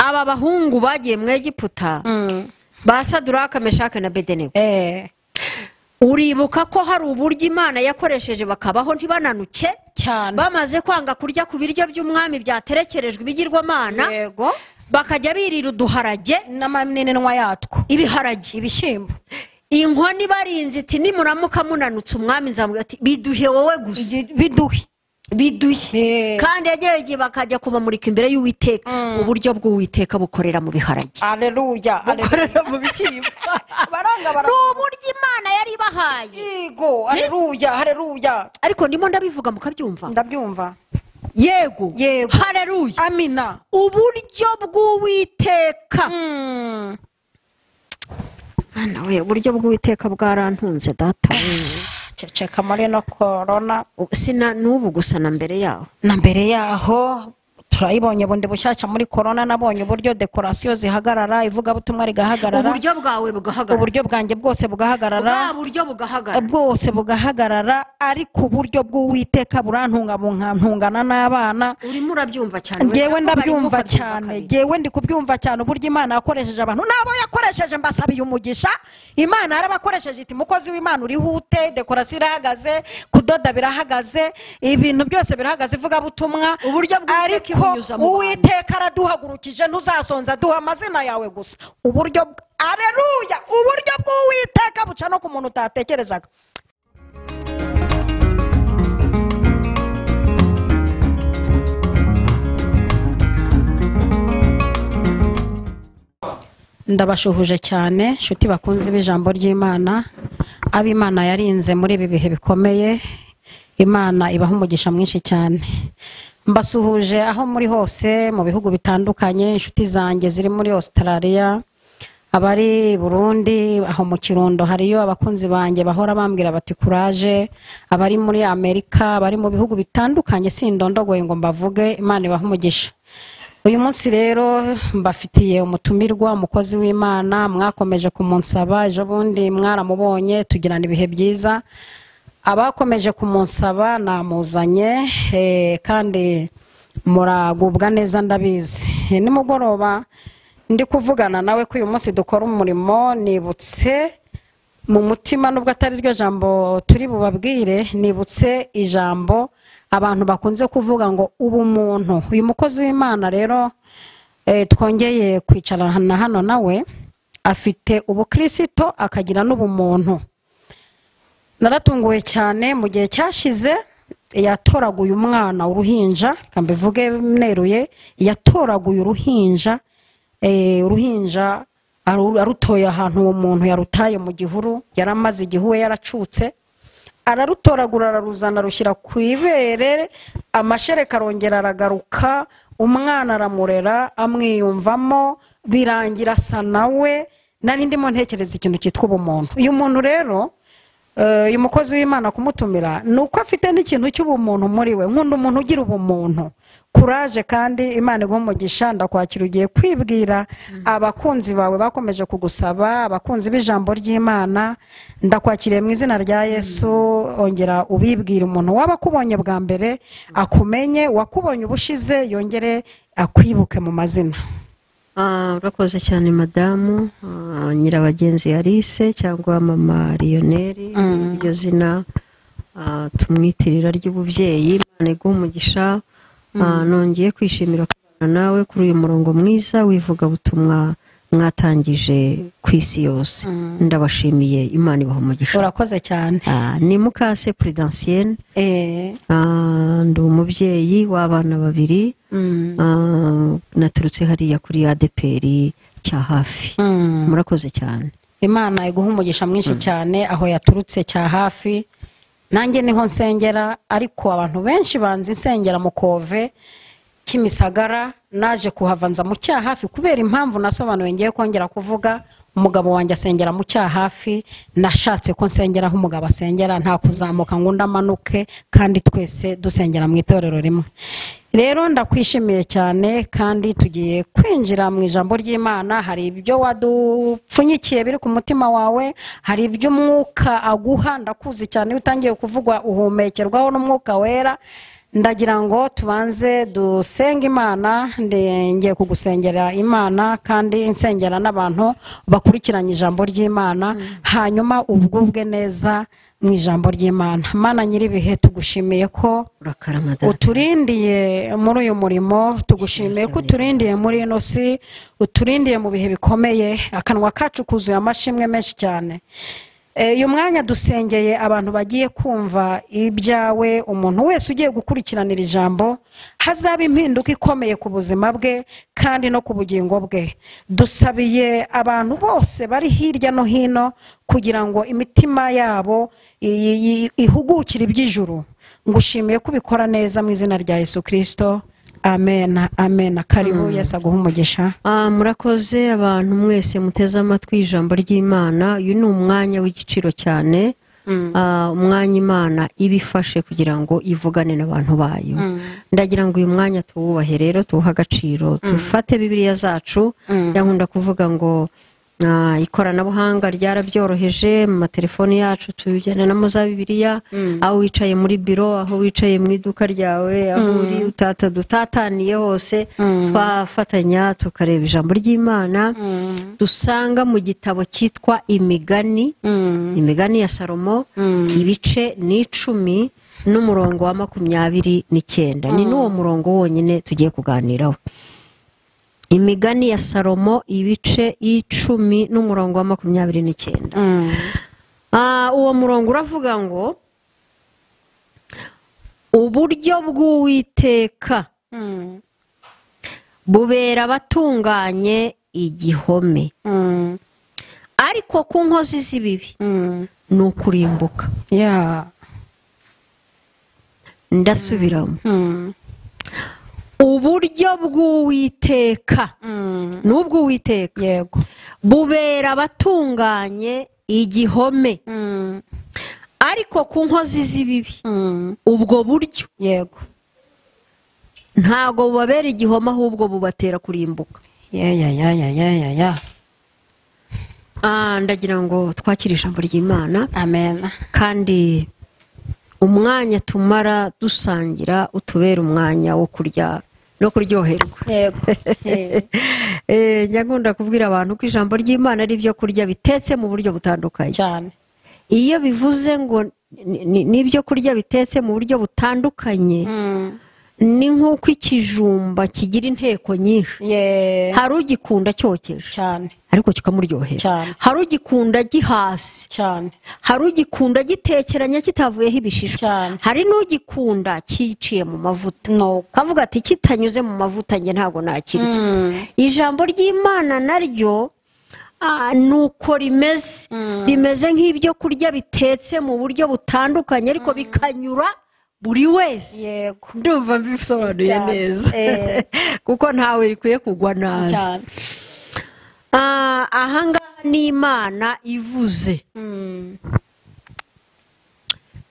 aba bahungu bagiye mu Egiputa ba Saduraka Meshake na Abedenego uribuka ko hari uburyo Imana yakoresheje bakabaho ntibananuke cyane bamaze kwanga kurya ku biryo by'umwami byaterekerejwe ibigirwamana yego bakajya birira uduharage n'amaminenwa yatwo ibiharage ibishyimbo inkoni barinze iti nimuramuka munanutse umwami nzamubwira ati biduhe wowe gusa biduhe kandi yagereye bakajya kubamurika imbere y'Uwiteka uburyo bw'Uwiteka bukorera mu biharage haleluya bukorera mu bishyimbo baranga uburyo Imana yari bahaye yego haleluya ariko ndimo ndabivuga mukabyumva ndabyumva yego haleluya amina uburyo bw'Uwiteka ana we uburyo bw'Uwiteka bwarantunze data ceceka muri no corona sina nubu gusa na mbere yaho turayibonye bundi bushyashya muri corona nabonye uburyo decoration zihagarara ivuga butumwa rigahagarara uburyo bwawe bugahagarara uburyo bwanjye bwose bugahagarara bwose bugahagarara ariko uburyo bw'Uwiteka burantungana n'abana urimo urabyumva cyane ngewe ndabyumva cyane ngewe ndi kubyumva cyane uburyo Imana yakoresheje abantu nabo yakoresheje mbasabiye umugisha Imana yarabakoresheje iti mukozi w'Imana uri hute decoration irahagaze kudoda birahagaze ibintu byose birahagaze ivuga butumwa uburyo bw'Uwiteka Uwiteka araduhagurukije ntuzasonza duha amazina yawe gusa uburyo haleluya uburyo bw'Uwiteka buca no ku muntu utatekerezaga ndabashuhuje cyane nshuti bakunze b'ijambo ry'Imana ab'Imana yarinze muri ibi bihe bikomeye Imana ibaha umugisha mwinshi cyane mbasuhuje aho muri hose mu bihugu bitandukanye inshuti zanjye ziri muri Australia abari Burundi aho mu Kirundo hariyo abakunzi banjye bahora bambwira bati courage abari muri Amerika abari mu bihugu bitandukanye sindondogoye ngo mbavuge Imana ibaha umugisha uyu munsi rero mbafitiye umutumirwa umukozi w'Imana mwakomeje kumunsaba ejo bundi mwaramubonye tugirana ibihe byiza abakomeje kumunsaba namuzanye kandi muragubwa neza ndabizi nimugoroba ndi kuvugana nawe ko uyu munsi dukora umurimo nibutse mu mutima nubwo atari ryo jambo turi bubabwire nibutse ijambo abantu bakunze kuvuga ngo ubumuntu uyu mukozi w'Imana rero twongeye kwicarana hano nawe afite ubukristo akagira n'ubumuntu naratunguwe cyane mu gihe cyashize yatoraguye umwana uruhinja kambivuge neruye yatoraguye uruhinja arutoye ahantu uwo muntu yarutaye mu gihuru yaramaze igihuwe yaracutse ararutoragura araruzana rushyira ku ibere amashereka arongera aragaruka umwana aramurera amwiyumvamo birangira asa nawe nari ndimo ntekereza ikintu cyitwa ubumuntu uyu muntu rero uyu mukozi w'Imana kumutumira nuko afite n'ikintu cy'ubumuntu muri we nkunda umuntu ugira ubumuntu courage kandi Imana iguha umugisha ndakwakira ugiye kwibwira abakunzi bawe bakomeje kugusaba abakunzi b'ijambo ry'Imana ndakwakiriye mu izina rya Yesu ongera ubibwira umuntu wabakubonye bwa mbere akumenye wakubonye ubushize yongere akwibuke mu mazina urakoze cyane madamu nyirabagenzi Alice cyangwa mama Lionel iryo zina tumwitirira ry'ububyeyi Imana iguha umugisha nongeye kwishimira kubana nawe kuri uyu murongo mwiza wivuga butumwa mwatangije ku isi yose ndabashimiye Imana ibaha umugisha urakoze cyane ni mukase Prudentienne ndi umubyeyi w'abana babiri naturutse hariya kuri ADPR cya hafi murakoze cyane Imana iguha umugisha mwinshi cyane aho yaturutse cya hafi nanjye niho nsengera ariko abantu benshi banzi insengera mu Kove Kimisagara naje kuhavanza mu cyahafi kubera impamvu nasobanuye ngiye kongera kuvuga umugabo wanjye asengera mu cyahafi nashatse ko nsengera aho umugabo asengera nta kuzamuka ngo ndamanuke kandi twese dusengera mu itorero rimwe rero ndakwishimiye cyane kandi tugiye kwinjira mu ijambo ry'Imana hari ibyo wadupfunyikiye biri ku mutima wawe hari ibyo umwuka aguha ndakuzi cyane utangiye kuvugwa uhumekerwaho n'umwuka wera ndagira ngo tubanze dusenge Imana. Ngiye kugusengera Imana kandi nsengera n'abantu bakurikiranye ijambo ry'Imana, hanyuma ubwubwe neza mu ijambo ry'Imana. Mana nyiribihe, tugushimiye ko uturindiye muri uyu murimo, tugushimiye ko uturindiye muri ino si, uturindiye mu bihe bikomeye. Akanwa kacu kuzuye amashimwe menshi cyane. Uyu mwanya dusengeye abantu bagiye kumva ibyawe, umuntu wese ugiye gukurikiranira ijambo hazaba impinduka ikomeye ku buzima bwe kandi no ku bugingo bwe. Dusabiye abantu bose bari hirya no hino kugira ngo imitima yabo ihugukire iby'ijuru. Ngushimiye ko ubikora neza mu izina rya Yesu Kristo, amen amen. Karibu, Yesu aguhe umugisha. Murakoze abantu mwese muteze amatwi ijambo ry'Imana. Uyu ni umwanya w'igiciro cyane, umwanya Imana ibifashe kugira ngo ivugane n'abantu bayo. Ndagira ngo uyu mwanya tuwubahe rero, tuwuhe agaciro, dufate Bibiliya zacu. Yankunda kuvuga ngo ikoranabuhanga ryarabyoroheje, mu matelefoni yacu tujyana na za Bibiliya, aho wicaye muri biro, aho wicaye mu iduka ryawe, aho uri dutataniye hose, twafatanya tukareba ijambo ry'Imana. Dusanga mu gitabo cyitwa Imigani, Imigani ya Salomo, ibice ni 10 n'umurongo wa 29. Ni n'uwo murongo wonyine tugiye kuganiraho. Imigani ya Salomo, ibice 10 n'umurongo wa 29. Uwo murongo uravuga ngo uburyo bw'Uwiteka bubera abatunganye igihome, ariko ku nkozi z'ibibi ni ukurimbuka. Ndasubiramo. Uburyo bw'Uwiteka, n'ubw'Uwiteka, yego, bubera abatunganye igihome, ariko ku nkozi z'ibibi ubwo buryo, yego, ntago bubabera igihome ahubwo bubatera kurimbuka. Ndagira ngo twakire ijambo ry'Imana. Amen. Kandi umwanya tumara dusangira utubera umwanya wo kurya no kuryoherwa. Yego. Nyakunda kubwira abantu ko ijambo ry'Imana ari byo kurya bitetse mu buryo butandukanye cyane. Iyo bivuze ngo n'ibyo kurya bitetse mu buryo butandukanye, ni nk'uko ikijumba kigira inteko nyinshi. Hari ugikunda cyokeje cyane ariko kikamuryohera, hari ugikunda gihasi cyane, hari ugikunda gitekeranya kitavuyeho ibishishwa, hari n'ugikunda ciciye mu mavuta, kavuga ati kitanyuze mu mavuta nge ntago nakirya. Ijambo ry'Imana naryo nuko rimeze nk'ibyo kurya bitetse mu buryo butandukanye ariko bikanyura buri wese. Yego, ndumva mbisobanuye neza kuko ntawe rikwiye kugwa nabi. Ahangaha ni Imana ivuze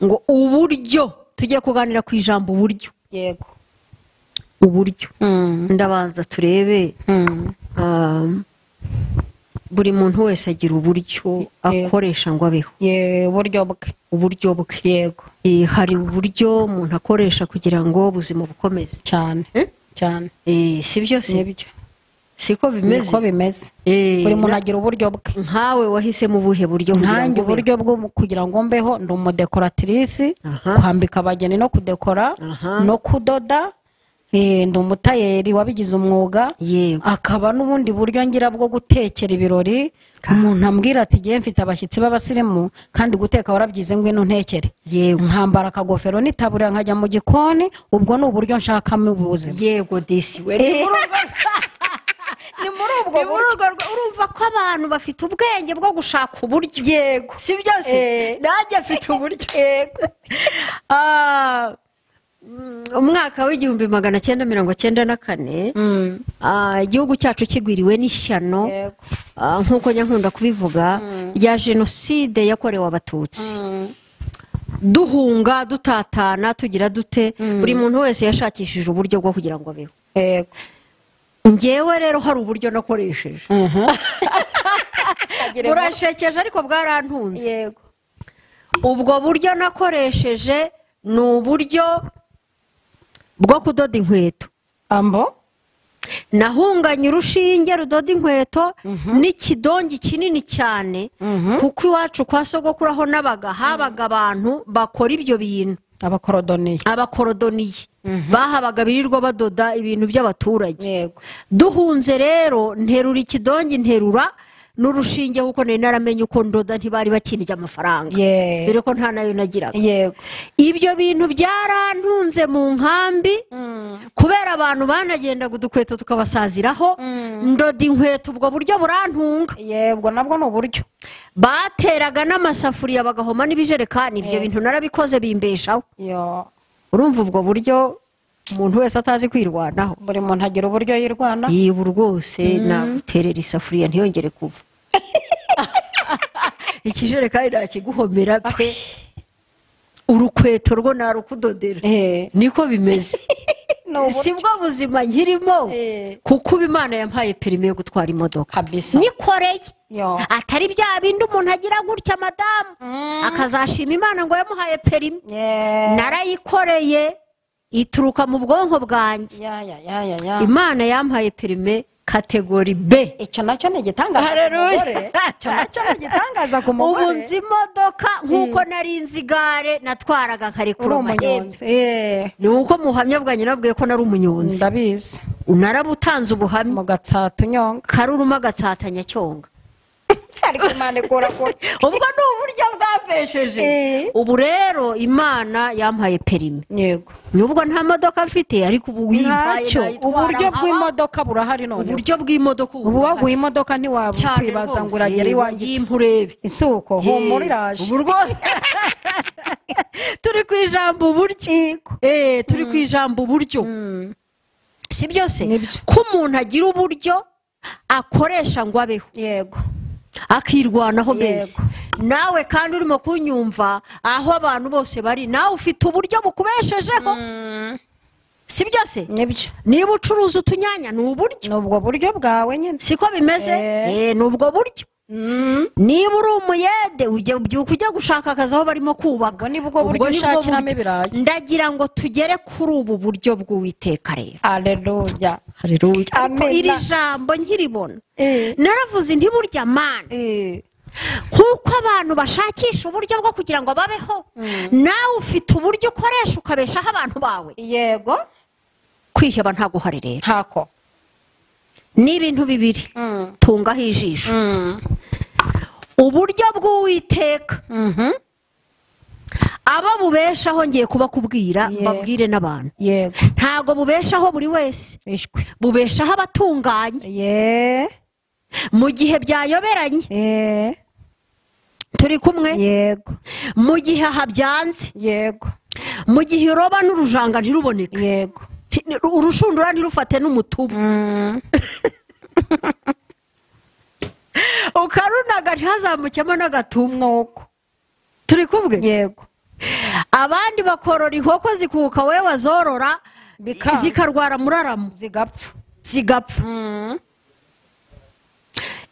ngo uburyo, tugiye kuganira ku ijambo uburyo. Yego, uburyo. Ndabanza turebe, buri muntu wese agira uburyo akoresha ngo abeho. Uburyo bwe. Yego. Hari uburyo umuntu akoresha kugira ngo ubuzima bukomeze cyane cyane. Si byo se? Nibyo. Siko bimeze? Niko bimeze. Buri muntu agira uburyo bwe. Nkawe wahisemo ubuhe buryo? Nkanjye uburyo bwo kugira ngo mbeho, ndi umudekoratrice, kwambika abageni no kudekora no kudoda. Ndi umutayeri wabigize umwuga. Akaba n'ubundi buryo ngira bwo gutekera ibirori. Umuntu ambwira ati giye mfite abashyitsi b'abasirimu kandi guteka warabyize ngwino ntekere. Nkambara akagofero n'itaburiya nkajya mu gikoni. Ubwo ni uburyo nshakamo ubuzima. Yego disi we. Ni muri ubwo urumva ko abantu bafite ubwenge bwo gushaka uburyo. Yego, si byose? Nanjye afite uburyo. Yego. Umwaka w'1994 igihugu cyacu kigwiriwe n'ishyano, nk'uko nyankunda kubivuga, rya jenoside yakorewe abatutsi. Duhunga, dutatana, tugira dute, buri muntu wese yashakishije uburyo bwo kugira ngo abeho. Ngewe rero hari uburyo nakoresheje. Burashekeje ariko bwarantunze. Ubwo buryo nakoresheje ni uburyo bwo kudoda inkweto. ambo Nahunganye urushinge rudoda inkweto n'ikidongi kinini cyane, kuko iwacu kwa sogokuru aho nabaga habaga abantu bakora ibyo bintu, abakorodoniye bahabaga birirwa badoda ibintu by'abaturage. Duhunze rero nterura ikidongi, nterura n'urushinge, kuko nari naramenye uko ndoda ntibari bakinije amafaranga, dore ko nta nayo nagiraga. Ibyo bintu byarantunze mu nkambi, kubera abantu banagendaga udukweto tukabasaziraho, ndoda inkweto, ubwo buryo burantunga. Yego nabwo ni uburyo. Bateraga n'amasafuriya bagahoma n'ibijerekani, ibyo bintu narabikoze bimbeshaho. Urumva ubwo buryo umuntu wese atazi kwirwanaho, buri muntu agira uburyo yirwana. Yibu rwose naguterera isafuriya ntiyongere kuva. Ikijerekani nakiguhomera pe, urukweto rwo narukudodera. Niko bimeze. Sibwo buzima nkirimo, kuko Imana yampaye perime yo gutwara imodoka. Nikoreye, atari bya bindi umuntu agira gutya madamu akazashima Imana ngo yamuhaye perime. Narayikoreye, ituruka mu bwonko bwanjye. Imana yampaye perime kategori B. Icyo nacyo ni igitangaza ku mugore. Icyo nacyo ni igitangaza ku mugore. Ubu nzi imodoka nk'uko nari nzi igare natwaraga nkarekura amahembe. Ni uko mu buhamya bwanjye nabwiye ko nari umunyonzi. Ndabizi. Narabutanze ubuhamya. Mu gatsata unyonga. Karuruma gatsata nyacyonga. Ariko Imana ikora kure. Ubwo ni uburyo bwapesheje. Ubu rero Imana yampaye perime. Yego. Nubwo nta modoka mfite, ariko ubu wimpaye nayitwara. Uburyo bw'imodoka burahari none. Uburyo bw'imodoka ubu waguha imodoka ntiwakwibaza ngo uragera iwanjye. Yimurebe. Isuko humura iraje. Ubu rwose turi ku ijambo uburyo. Turi ku ijambo uburyo. Si byose ko umuntu agira uburyo akoresha ngo abeho. Yego. Akirwanaho mbese. Nawe kandi urimo kunyumva aho abantu bose bari, nawe ufite uburyo bukubeshejeho. Si byose? Nibyo. Niba ucuruza utunyanya ni uburyo. Nubwo buryo bwawe nyine. Siko bimeze? Nubwo buryo. Niba uri umuyede ujya gushaka akazi aho barimo kubaka, nibwo buryo ushakiramo ibirayi. Ndagira ngo tugere kuri ubu buryo bw'Uwiteka rero. Haleluya. Iri jambo nkiribona naravuze ndi burya Mana, kuko abantu bashakisha uburyo bwo kugira ngo babeho, nawe ufite uburyo ukoresha ukabeshaho abantu bawe. Yego. Kwiheba ntago hari rero. Ntako. Ni ibintu bibiri tungaho ijisho. Uburyo bw'Uwiteka abo bubeshaho ngiye kubakubwira mbabwire n'abantu. Yego. Ntago bubeshaho buri wese, bubeshaho abatunganye. Mu gihe byayoberanye turi kumwe. Yego. Mu gihe habyanze. Yego. Mu gihe uroba n'urujanga ntiruboneke. Yego. Urushundura ntirufate n'umutubu. Ukarunaga ntihazamukemo n'agatubu. Nuko turi kumwe. Yego. Abandi bakorora inkoko zikuka, we wazorora zikarwara muraramu zigapfa.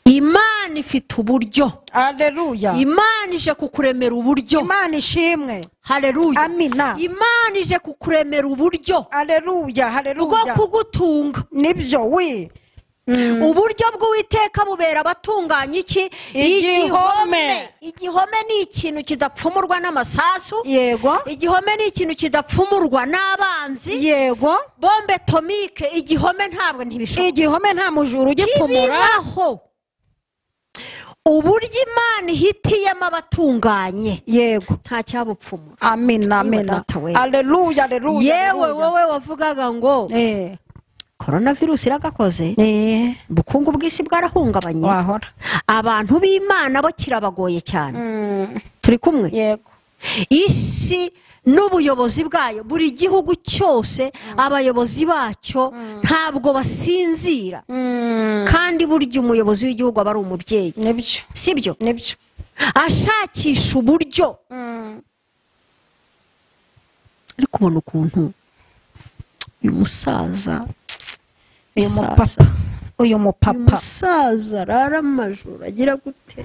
Imana ifite uburyo. Haleluya. Imana ije kukuremera uburyo. Imana ishimwe. Haleluya. Amina. Imana ije kukuremera uburyo. Haleluya. Haleluya. Bwo kugutunga. Nibyo we. Uburyo bw'Uwiteka bubera abatunganye iki? Igihome. Igihome ni ikintu kidapfumurwa n'amasasu. Yego. Igihome ni ikintu kidapfumurwa n'abanzi. Yego. Bombe tomike. Igihome ntabwo ntibishoboka. Igihome nta mujuru ugipfumura. Uburyo Imana ihitiyemo abatunganye. Yego. Nta cyabupfumura. Amina. Amina. Haleluya. Haleluya. Yewe wowe wavugaga ngo coronavirus iragakoze, bukungu bw'isi bwarahungabanye, abantu b'Imana bo kirabagoye cyane. Turi kumwe. Yego. Isi n'ubuyobozi bwayo, buri gihugu cyose abayobozi bacyo ntabwo basinzira, kandi burya umuyobozi w'igihugu aba ari umubyeyi. Nibyo. Sibyo? Nibyo. Ashakisha uburyo. Ariko ubona ukuntu uyu musaza uyu mupapa umusaza arara amajoro agira gute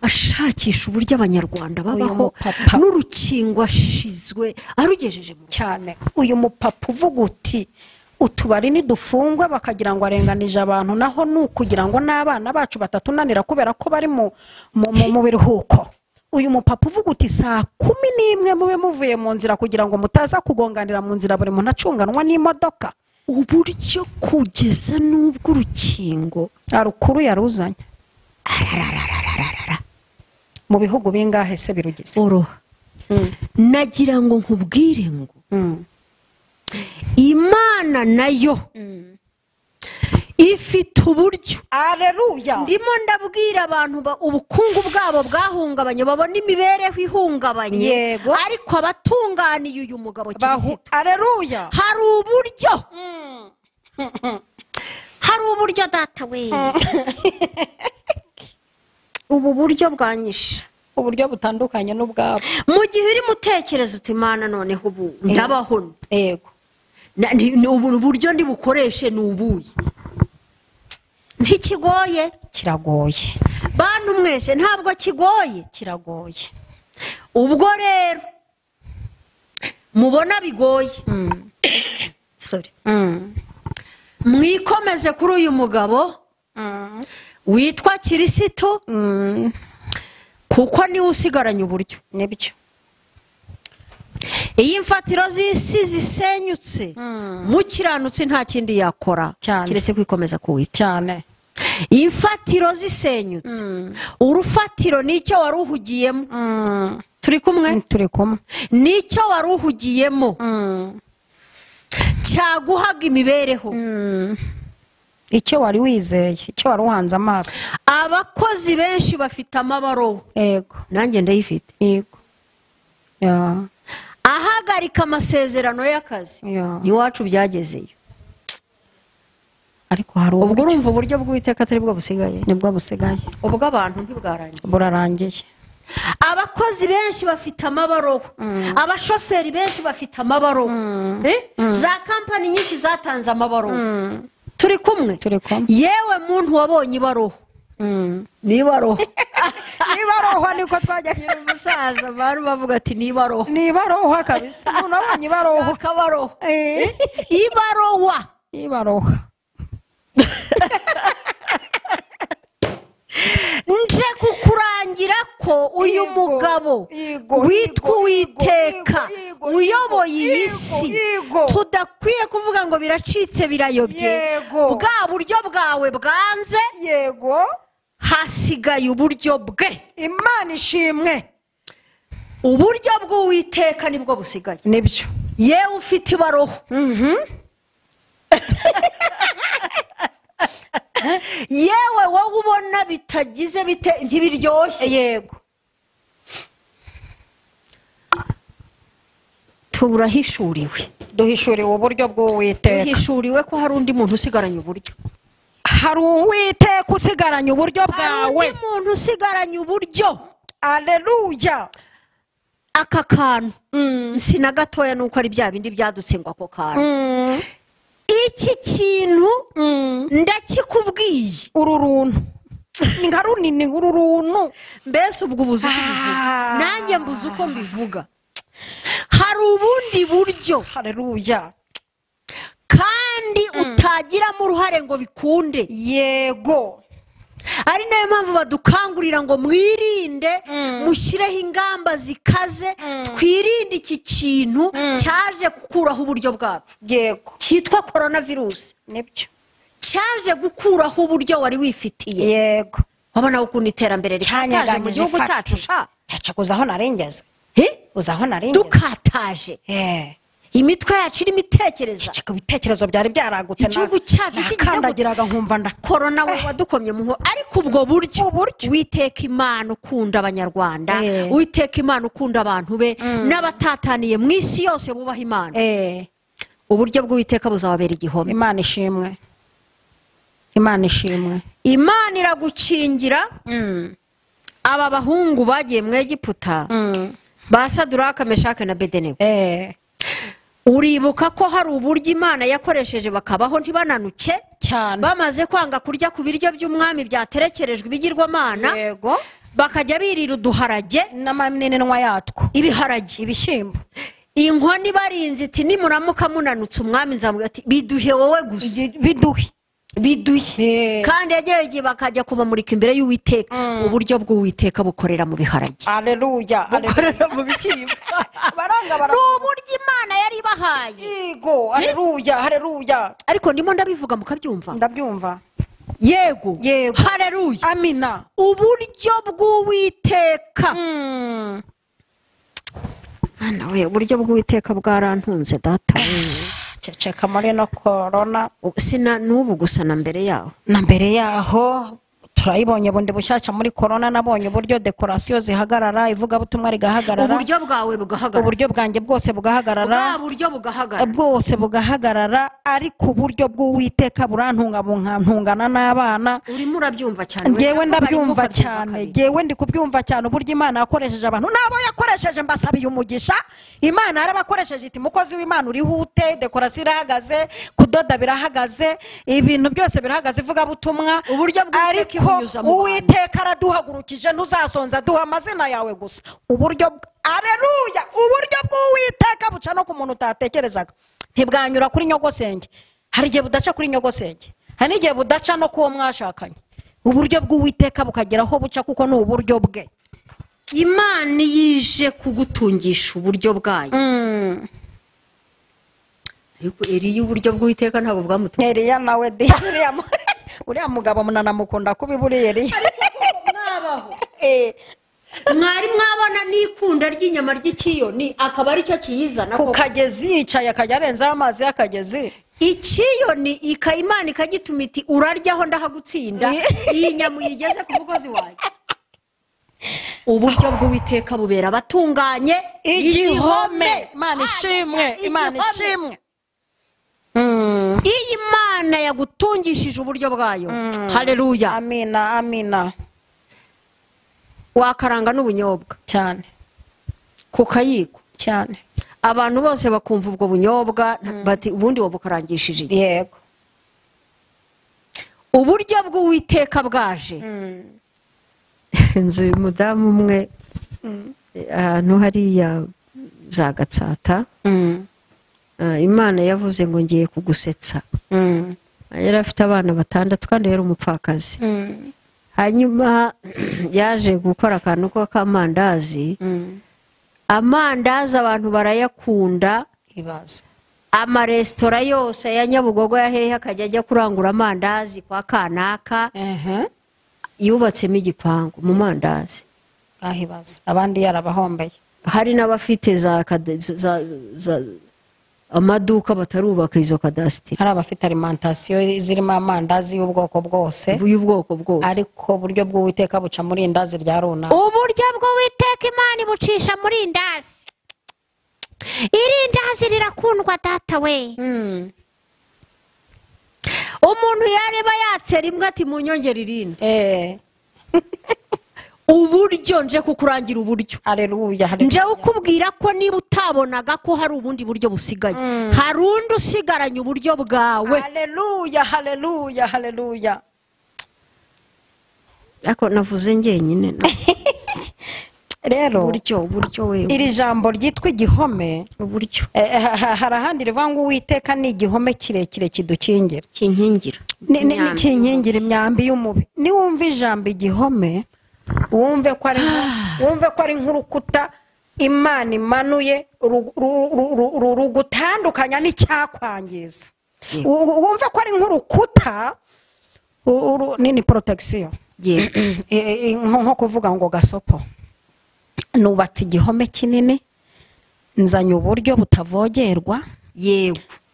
ashakisha uburyo abanyarwanda babaho n'urukingo ashizwe arugejeje mu cyane. Uyu mupapa uvuga uti utubari nidufungwa bakagira ngo arenganije abantu, naho nukugira ngo n'abana bacu batatunanira kubera ko bari mu biruhuko. Uyu mupapa uvuga uti saa 11 mube muvuye mu nzira kugira ngo mutaza kugonganira mu nzira buri muntu acunganwa n'imodoka. Uburyo kugeza n'ubwo urukingo arukuru yaruzanye mu bihugu bingahe se birugize oroha. Nagira ngo nkubwire ngo Imana nayo ifite uburyo. Aleluya. Ndimo ndabwira abantu ubukungu bwabo bwahungabanye, babona imibereho ihungabanye, ariko abatunganiye uyu mugabo Kirisito. Aleluya. Hari uburyo hari uburyo data we ubu buryo bwanyishe, uburyo butandukanye n'ubwabo. mu gihe uri mutekereza uti Imana noneho ubu ndabaho. Yego. Ubu buryo ndi bukoreshe nubuye ntikigoye. Kiragoye bantu mwese, ntabwo kigoye, kiragoye. Ubwo rero mubona bigoye, sorry, mwikomeze kuri uyu mugabo witwa Kirisito, kuko niwe usigaranye uburyo. Nibyo. Iyi mfatiro z'isi zisenyutse, mukiranutse nta kindi yakora kiretse kwikomeza kuwita cyane. Imfatiro zisenyutse, urufatiro nicyo waruhugiyemo. Turi kumwe? Turi kumwe. Nicyo waruhugiyemo cyaguhaga imibereho, icyo wari wizeye, icyo wari uhanze amaso. Abakozi benshi bafite amabaro. Yego. Nanjye ndayifite. Yego. Ya. Ahagarika amasezerano y'akazi iwacu byagezeyo, ariko hari ubwo urumva uburyo bw'Uwiteka atari bwo busigaye. Nibwo busigaye. Ubwo abantu ntibwarangiye, burarangiye. Abakozi benshi bafite amabaro, abashoferi benshi bafite amabaro, za kampani nyinshi zatanze amabaro. Turi kumwe? Turi kumwe. Yewe muntu wabonye ibaro, nibaroho nibaroho niko twajya umusaza bari bavuga ati nibaroho, nibaroho kabisa. Umuntu wabonye ibaroho kabaroho, ibarowa, ibaroho. nje kukurangira ko uyu mugabo witwa Uwiteka uyoboye iyi si tudakwiye kuvuga ngo biracitse birayobye. Bwa buryo bwawe bwanze, yego, hasigaye uburyo bwe. Imana ishimwe. Uburyo bw'Uwiteka nibwo busigaye. Nibyo. Yewe ufite ibaroho, yewe wowe ubona bitagize bite ntibiryoshye. Yego. Turahishuriwe, duhishuriwe uburyo bw'Uwiteka. duhishuriwe ko hari undi muntu usigaranye uburyo. Hari Uwiteka usigaranye uburyo bwawe, hari undi muntu usigaranye uburyo. Aleluya. Aka kantu si na gatoya, nuko ari bya bindi byadutse ngo ako kantu. Iki kintu ndakikubwiye, uru runtu ni nka runini, uru runtu mbese ubwo ubuze uko mbivuga, nanjye mbuze uko mbivuga. Hari ubundi buryo, haleluya, kandi utagiramo uruhare ngo bikunde. Yego. Ari nayo mpamvu badukangurira ngo mwirinde, mushyireho ingamba zikaze, twirinde iki kintu cyaje gukuraho uburyo bwacu. Yego. Cyitwa coronavirus. Nibyo. Cyaje gukuraho uburyo wari wifitiye. Yego. Wabona ukuntu iterambere rikataje mu gihugu cyacu sha. Uzaho narengeze. Uzaho narengeze. Dukataje. Imitwe yacu irimo itekereza. Ibitekerezo byari byaragutse, igihugu cyacu kikandagiraga nkumva nda corona we wadukomye muho. Ariko ubwo buryo Uwiteka Imana ukunda abanyarwanda, Uwiteka Imana ukunda abantu be n'abatataniye mu isi yose bubaha Imana, uburyo bw'Uwiteka buzababera igihome. Imana ishimwe. Imana ishimwe. Imana iragukingira. Aba bahungu bagiye mu Egiputa, ba Saduraka, Meshake na Bedenego, uribuka ko hari uburyo Imana yakoresheje bakabaho ntibananuke cyane bamaze kwanga kurya ku biryo by'umwami byaterekerejwe ibigirwamana yego bakajya birira uduharage n'amaminenwa yatwo ibiharage ibishyimbo inkoni barinze iti nimuramuka munanutse umwami nzamubwira ati biduhe wowe gusa biduhe kandi yagereye bakajya kubamurika imbere y'Uwiteka uburyo bw'Uwiteka bukorera mu biharage haleluya bukorera mu bishyimbo baranga n'uburyo Imana yari bahaye yego haleluya ariko ndimo ndabivuga mukabyumva ndabyumva yego haleluya amina uburyo bw'Uwiteka Ana we uburyo bw'Uwiteka bwarantunze data ceceka muri no corona sina n'ubu gusa na mbere yaho turayibonye bundi bushyashya muri corona nabonye uburyo decoration zihagarara ivuga butumwa rigahagarara uburyo bwawe bugahagarara uburyo bwanjye bwose bugahagarara bwose bugahagarara ariko uburyo bw'Uwiteka burantungana n'abana urimo urabyumva cyane ngewe ndabyumva cyane ngewe ndi kubyumva cyane uburyo Imana yakoresheje abantu nabo yakoresheje mbasabiye umugisha Imana yarabakoresheje iti mukozi w'Imana uri hute decoration irahagaze kudoda birahagaze ibintu byose birahagaze ivuga butumwa uburyo bw'Uwiteka Uwiteka araduhagurukije ntuzasonza duha amazina yawe gusa uburyo aleluya uburyo bw'Uwiteka buca no ku muntu utatekerezaga ntibwanyura kuri nyogosenge hari igihe budaca kuri nyogosenge hari n'igihe budaca no kuwo mwashakanye uburyo bw'Uwiteka bukageraho buca kuko ni uburyo bwe Imana yije kugutungisha uburyo bwayo ariko Eliya uburyo bw'Uwiteka ntabwo bwamutunga Eliya nawe uriya mugabo munanamukunda kubiburiye Eliya mwabaho mwari mwabona n'ikunda ry'inyama ry'ikiyoni akaba ari cyo kiyizana ku kagezi yicaye akajya arenzaho amazi y'akagezi ikiyoni Imana ikagituma iti uraryaho ndahagutsinda iyi nyama uyigeze ku mugozi wawe uburyo bw'Uwiteka bubera abatunganye igihome Imana ishimwe iyi Mana yagutungishije uburyo bwayo haleluya amina wakaranga n'ubunyobwa cyane ku kayiko cyane abantu bose bakumva ubwo bunyobwa bati ubundi wabukarangishije yego uburyo bw'Uwiteka bwaje nzi umudamu umwe ahantu hariya za Gatsata Imana yavuze ngo ngiye kugusetsa yari afite abana 6 kandi yari umupfakazi hanyuma yaje gukora akantu k'amandazi amandazi abantu barayakunda ibaza amaresitora yose ya Nyabugogo ya hehe akajya ajya kurangura amandazi kwa kanaka yubatsemo igipangu mu mandazi ahibaza abandi yarabahombeye hari n'abafite za amaduka batarubaka izo kadasitiri hari abafite alimentation zirimo amandazi y'ubwoko bwose ariko uburyo bw'Uwiteka buca muri indazi rya runa uburyo bw'Uwiteka Imana ibucisha muri indazi iri indazi rirakundwa data we umuntu yareba yatsera imbwa ati munyongera irindi uburyo nje kukurangira uburyo haleluya nje ukubwira ko niba utabonaga ko hari ubundi buryo busigaye hari undi usigaranye uburyo bwawe haleluya ako navuze ngenyine rero uburyo we iri jambo ryitwa igihome uburyo hari ahandi rivuga ngo Uwiteka ni igihome kirekire kidukingira kinkingira imyambi y'umubi niwumva ijambo igihome wumve ko ari nk'urukuta Imana imanuye rugutandukanya n'icyakwangiza wumve ko ari nk'urukuta nini protection nko kuvuga ngo gasopo nubatse igihome kinini nzanye uburyo butavogerwa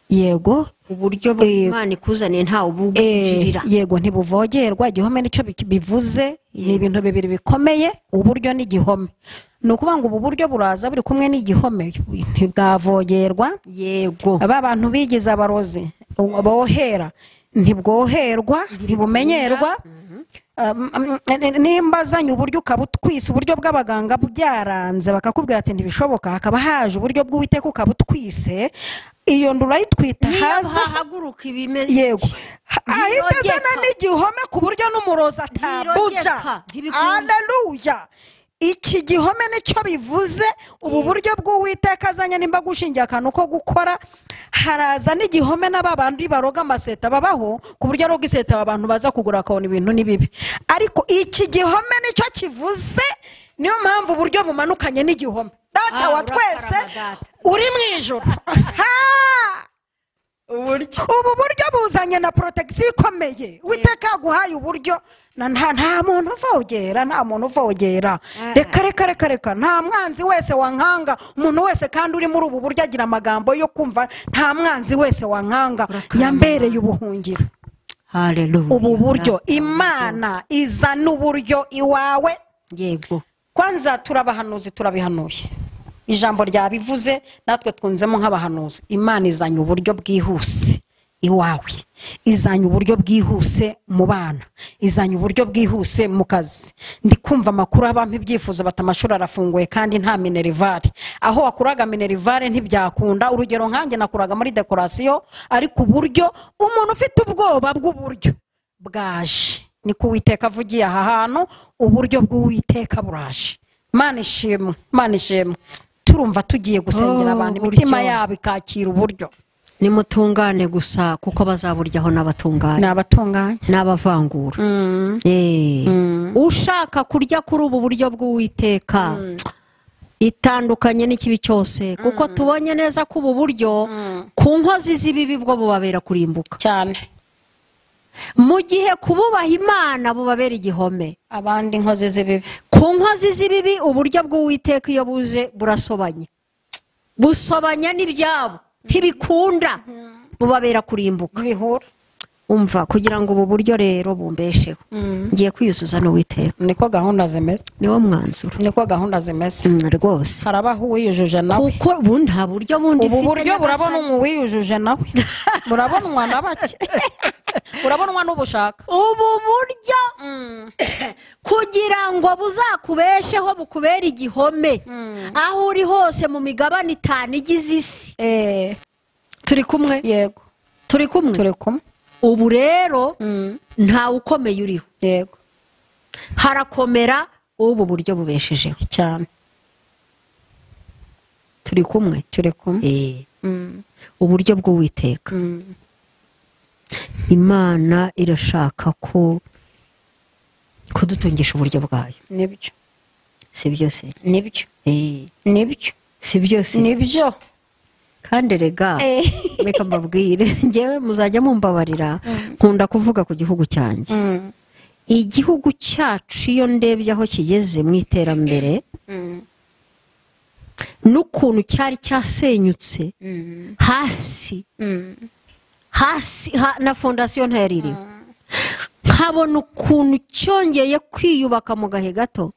yego uburyo bw'Imana ikuzaniye ntawe ubugirira yego ntibuvogerwa igihome nicyo bivuze ni ibintu bibiri bikomeye uburyo n'igihome nukuvuga ngo ubu buryo buraza buri kumwe n'igihome ntibwavogerwa yego aba bantu bigize abarozi bohera ntibwoherwa ntibumenyerwa nimba azanye uburyo ukabutwisa uburyo bw'abaganga byaranze bakakubwira ati ntibishoboka hakaba haje uburyo bw'uwiteka ukabutwise iyo ndurayitwita haza haguruka ibimeze yego ahita azana n'igihome ku buryo n'umuroza atabuja haleluya iki gihome nicyo bivuze ubu buryo bw'uwiteka azanye nimba gushingiye akantu ko gukora haraza n'igihome n'ababandi baroga amaseta babaho ku buryo aroga iseta abantu baza kugura akabona ibintu nibibi ariko iki gihome nicyo kivuze niyo mpamvu uburyo bumanukanye n'igihome data wa twese uri mu ijoro ubu buryo buzanye na protection ikomeye witeka guhaye uburyo nta muntu uvogera reka nta mwanzi wese wankanga umuntu wese kandi uri muri ubu buryo agira amagambo yo kumva nta mwanzi wese wankanga yambereye ubuhungiro haleluya ubu buryo imana izana uburyo iwawe yego kwanza turabihanuye ijambo ryabivuze natwe twunzemo nk'abahanuzi imana izanye uburyo bwihuse iwawe izanye uburyo bwihuse mu bana izanye uburyo bwihuse mu kazi ndi kumva amakuru abampa ibyifuzo batamashuri arafunguye kandi nta minerivare aho wakuraga minerivare ntibyakunda urugero nkanjye nakuraga muri dekorasiyo ariko uburyo umuntu ufite ubwoba bw'uburyo bwaje ni kuwiteka avugiye aha hantu uburyo bw'uwiteka buraje Mana ishimwe turumva tugiye gusengera abantu imitima yabo ikakira uburyo nimutungane gusa kuko bazaburyaho n'abatungane n'abavangura ushaka kurya kuri ubu buryo bw'uwiteka itandukanye n'ikibi cyose kuko tubonye neza ko ubu buryo ku nkozi z'ibibi bwo bubabera kurimbuka cyane mu gihe kububaha imana bubabera igihome abandi nkozi z'ibibi ku nkozi z'ibibi uburyo bw'uwiteka iyo buze burasobanye busobanya n'ibyabo ntibikunda bubabera kurimbuka bihura umva kugira ngo ubu buryo rero bumbesheho ngiye kwiyuzuza n'uwiteka niko gahunda zimeze niwo mwanzuro niko gahunda zimeze rwose harabaho uwiyujuje nawe kuko ubu nta buryo bundi ubu buryo burabona uwiyujuje nawe burabonwa na bake urabonwa n'ubushaka ubu buryo kugira ngo buzakubesheho bukubera igihome aho uri hose mu migabane 5 igize isi turi kumwe yego turi kumwe ubu rero nta ukomeye uriho yego harakomera ubu buryo bubeshejeho cyane turi kumwe uburyo bw'uwiteka imana irashaka ko kudutungisha uburyo bwayo nibyo si byose nibyo si byose nibyo kandi rega reka mbabwire ngewe muzajya mumbabarira nkunda kuvuga ku gihugu cyanjye igihugu cyacu iyo ndebye aho kigeze mu iterambere n'ukuntu cyari cyasenyutse hasi na fondasiyo ntayaririho nkabona ukuntu cyongeye kwiyubaka mu gahe gato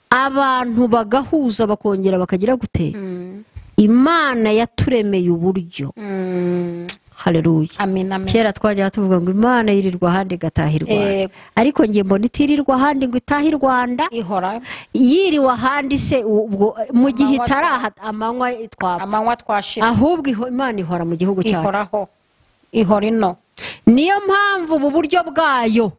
abantu bagahuza bakongera bakagira gute imana yaturemeye uburyo haleluya kera twajya tuvuga ngo imana yirirwa ahandi igatahirwa ariko ngiye mbona itirirwa ahandi ngo itahe i Rwanda yiriwe ahandi se mu gihe itaraha amanywa twashira ahubwo imana ihora mu gihugu cyacu ihora ino niyo mpamvu ubu buryo bwayo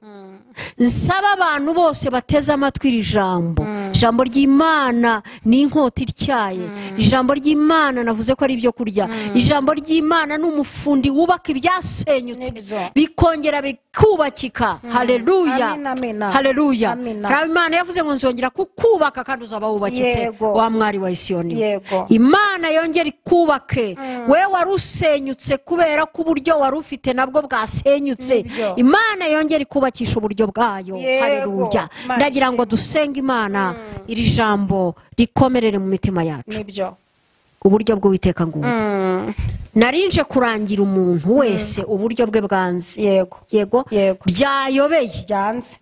nsaba abantu bose bateze amatwi iri jambo ijambo ry'imana ni inkota ityaye ijambo ry'imana navuze ko ari ibyo kurya ijambo ry'imana ni umufundi wubaka ibyasenyutse bikongera bikubakika haleluya haleluya imana yavuze ngo nzongera kukubaka kandi uzaba wubakitse wa mwari wa Isiyoni imana yongera ikubake we wari usenyutse kubera ko uburyo wari ufite nabwo bwasenyutse imana yongera ikubakisha uburyo bwayo haleluya ndagira ngo dusenge imana iri jambo rikomerere mu mitima yacu nibyo uburyo bw'uwiteka ngubu narinje kurangira umuntu wese uburyo bwe bwanze yego byayobeye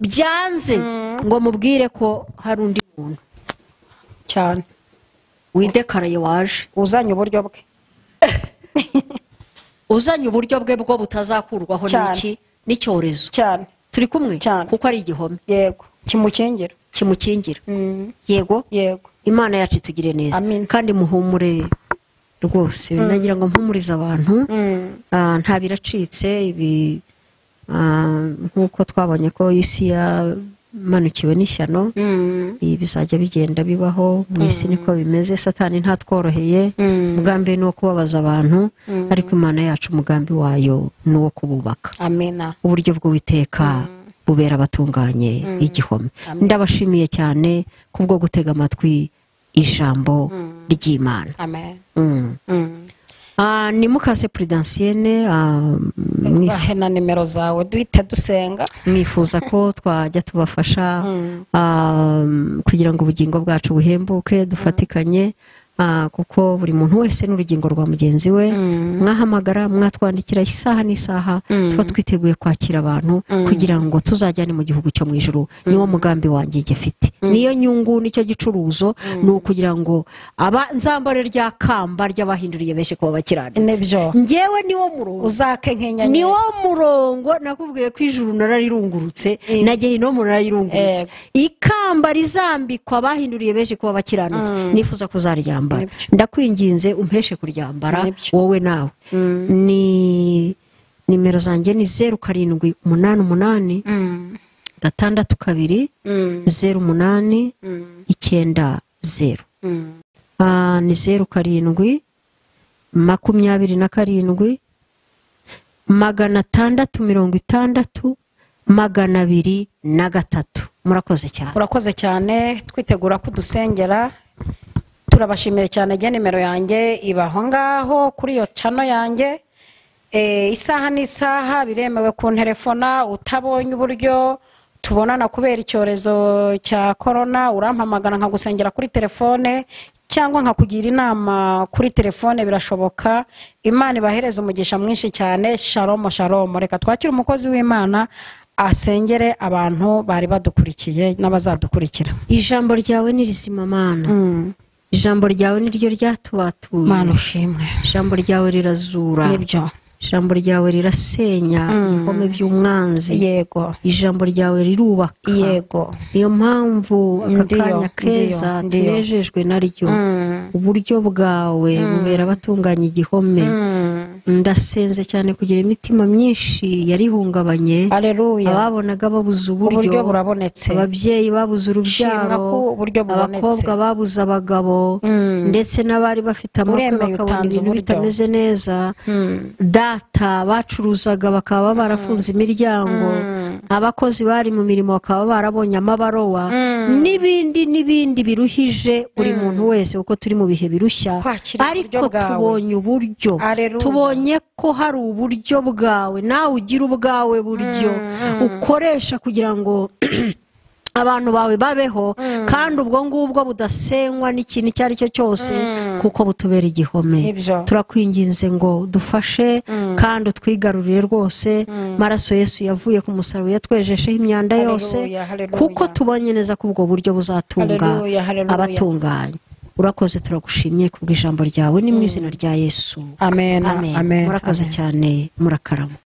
byanze ngo mubwire ko hari undi muntu cyane widekaraye waje uzanye uburyo bwe uzanye uburyo bwe bwo butazakurwaho n'iki n'icyorezo cyane turi kumwe Cyane. kuko ari igihome yego kimukingira kimukingira yego yego imana yacu itugire neza Amin. kandi muhumure rwose nagira ngo mpumurize abantu nta biracitse ibi nk'uko twabonye ko isi yamanukiwe n'ishyano bizajya bigenda bibaho mu isi niko bimeze satani ntatworoheye umugambi ni uwo kubabaza abantu ariko imana yacu umugambi wayo ni uwo kububaka amina uburyo bw'uwiteka bubera abatunganye igihome ndabashimiye cyane kubwo gutega amatwi ijambo ry'Imana amen ni mukase Prudentienne bahe na nimero zawe duhite dusenga mwifuza ko twajya tubafasha kugira ngo ubugingo bwacu buhembuke dufatikanye kuko buri muntu wese n'urugingo rwa mugenzi we mwahamagara mwatwandikira isaha n'isaha tuba twiteguye kwakira abantu kugira ngo tuzajyane mu gihugu cyo mu ijuru niwo mugambi wanjye gifite niyo nyungu nicyo gicuruzo ni ukugira ngo nzambare rya kamba ry'abahinduriye benshi kuba bakiranutse nibyo njyewe niwo murongo uzake nk'inyanya niwo murongo nakubwiye ko ijuru nararirungurutse na gehinomu nararirungurutse ikamba rizambikwa abahinduriye benshi kuba bakiranutse nifuza kuzaryamba ndakwinginze umpeshe kuryambara wowe nawe ni nimero zanjye ni 0788 682 0890 ni 07 27 660 203 murakoze cyane urakoze cyane twitegura kudusengera turabashimiye cyane je nimero yanjye ibaho ngaho kuri iyo chano yanjye isaha n'isaha biremewe ku telefona utabonye uburyo tubonana kubera icyorezo cya corona urampamagana nkagusengera kuri telefone cyangwa nkakugira inama kuri telefone birashoboka Imana ibahereza umugisha mwinshi cyane shalom shalom reka twakire umukozi w'Imana asengere abantu bari badukurikiye n'abazadukurikira ijambo ryawe ni rizima mana ijambo ryawe ni ryo ryatubatuye Mana ushimwe ijambo ryawe rirazura nibyo ijambo ryawe rirasenya ibihome by'umwanzi yego ijambo ryawe rirubaka yego niyo mpamvu akakanya keza tunejejwe naryo uburyo bwawe bubera abatunganya igihome ndasenze cyane kugira imitima myinshi yarihungabanye ababonaga babuze uburyo burabonetse ababyeyi babuze urubyaro abakobwa babuze abagabo ndetse n'abari bafite amakwe bakabona ibintu bitameze neza data bacuruzaga bakaba barafunze imiryango abakozi bari mu mirimo bakaba barabonye amabarowa n'ibindi biruhije buri muntu wese uko turi mu bihe birushya ariko tubonye uburyo tubonye ko hari uburyo bwawe nawe ugira ubwawe buryo ukoresha kugira ngo abantu bawe babeho kandi ubwo ngubwo budasenywa n'ikintu icyo ari cyo cyose kuko butubera igihome turakwinginze ngo dufashe kandi utwigarurire rwose maraso Yesu yavuye ku musaraba yatwejesheho imyanda yose kuko tubonye neza ko ubwo buryo buzatunga abatunganye urakoze turagushimye kubw'ijambo ryawe ni mu izina rya Yesu amen murakoze cyane murakarama